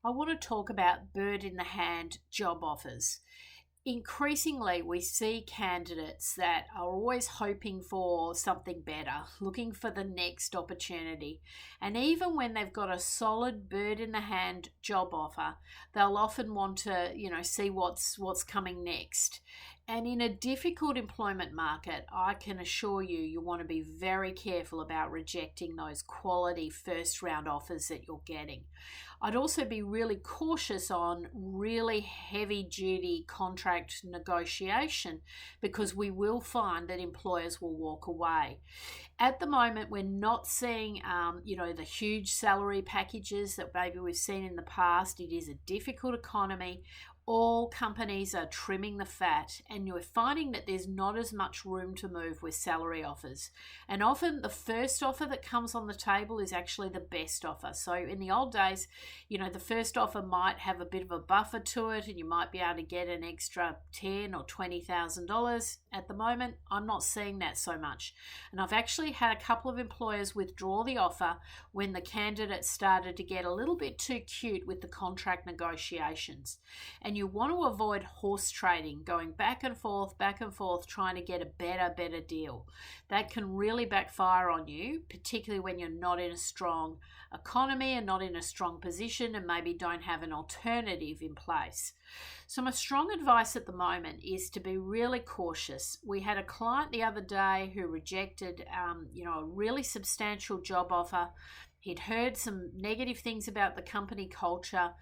I want to talk about bird in the hand job offers. Increasingly, we see candidates that are always hoping for something better, looking for the next opportunity. And even when they've got a solid bird in the hand job offer, they'll often want to, see what's coming next. And in a difficult employment market, I can assure you, you want to be very careful about rejecting those quality first round offers that you're getting. I'd also be really cautious on really heavy duty contract negotiation because we will find that employers will walk away. At the moment, we're not seeing, the huge salary packages that maybe we've seen in the past. It is a difficult economy. All companies are trimming the fat, and you're finding that there's not as much room to move with salary offers. And often the first offer that comes on the table is actually the best offer. So in the old days, the first offer might have a bit of a buffer to it, and you might be able to get an extra $10,000 or $20,000. At the moment, I'm not seeing that so much. And I've actually had a couple of employers withdraw the offer when the candidates started to get a little bit too cute with the contract negotiations. And you want to avoid horse trading, going back and forth, trying to get a better deal. That can really backfire on you, particularly when you're not in a strong economy and not in a strong position and maybe don't have an alternative in place. So my strong advice at the moment is to be really cautious. We had a client the other day who rejected, a really substantial job offer. He'd heard some negative things about the company culture.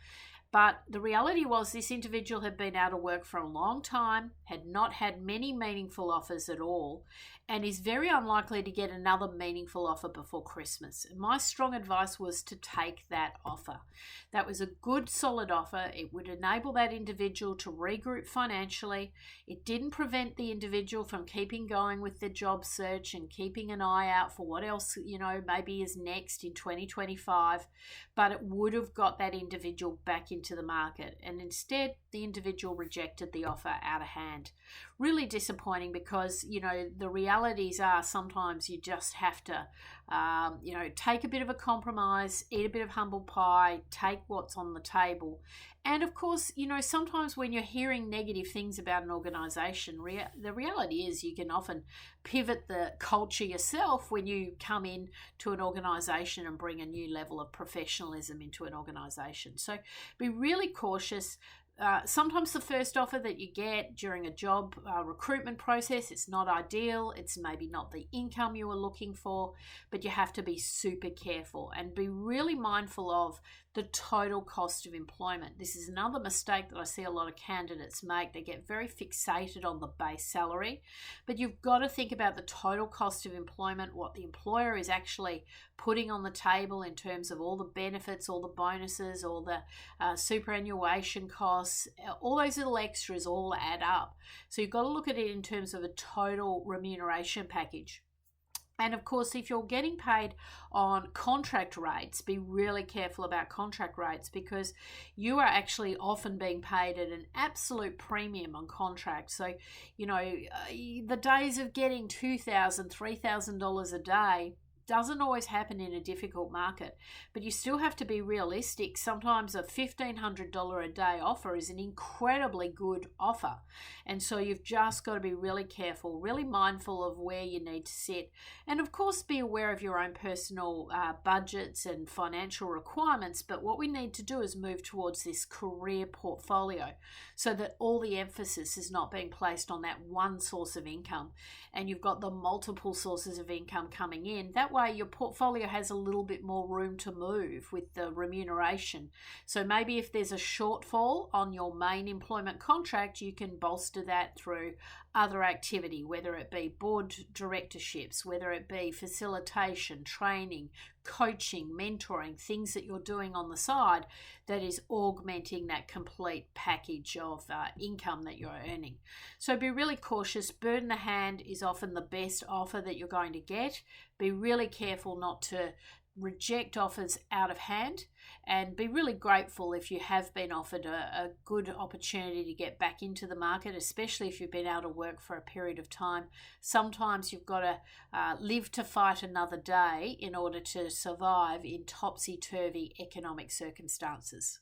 But the reality was this individual had been out of work for a long time, had not had many meaningful offers at all, and is very unlikely to get another meaningful offer before Christmas. And my strong advice was to take that offer. That was a good, solid offer. It would enable that individual to regroup financially. It didn't prevent the individual from keeping going with their job search and keeping an eye out for what else, maybe is next in 2025, but it would have got that individual back into the market. And instead, the individual rejected the offer out of hand. Really disappointing because, the realities are sometimes you just have to, take a bit of a compromise, eat a bit of humble pie, take what's on the table. And of course, sometimes when you're hearing negative things about an organization, the reality is you can often pivot the culture yourself when you come in to an organization and bring a new level of professionalism into an organization. So be really cautious. Sometimes the first offer that you get during a job recruitment process, it's not ideal. It's maybe not the income you were looking for, but you have to be super careful and be really mindful of the total cost of employment. This is another mistake that I see a lot of candidates make. They get very fixated on the base salary, but you've got to think about the total cost of employment, what the employer is actually putting on the table in terms of all the benefits, all the bonuses, all the superannuation costs, all those little extras all add up. So you've got to look at it in terms of a total remuneration package. And of course, if you're getting paid on contract rates, be really careful about contract rates because you are actually often being paid at an absolute premium on contract. So, the days of getting $2,000, $3,000 a day doesn't always happen in a difficult market, but you still have to be realistic. Sometimes a $1,500 a day offer is an incredibly good offer. And so you've just got to be really careful, really mindful of where you need to sit. And of course, be aware of your own personal budgets and financial requirements. But what we need to do is move towards this career portfolio so that all the emphasis is not being placed on that one source of income. And you've got the multiple sources of income coming in. That way your portfolio has a little bit more room to move with the remuneration. So maybe if there's a shortfall on your main employment contract, you can bolster that through other activity, whether it be board directorships, whether it be facilitation, training, coaching, mentoring, things that you're doing on the side that is augmenting that complete package of income that you're earning. So be really cautious. Bird in the hand is often the best offer that you're going to get. Be really careful not to reject offers out of hand, and be really grateful if you have been offered a good opportunity to get back into the market, especially if you've been out of work for a period of time. Sometimes you've got to live to fight another day in order to survive in topsy-turvy economic circumstances.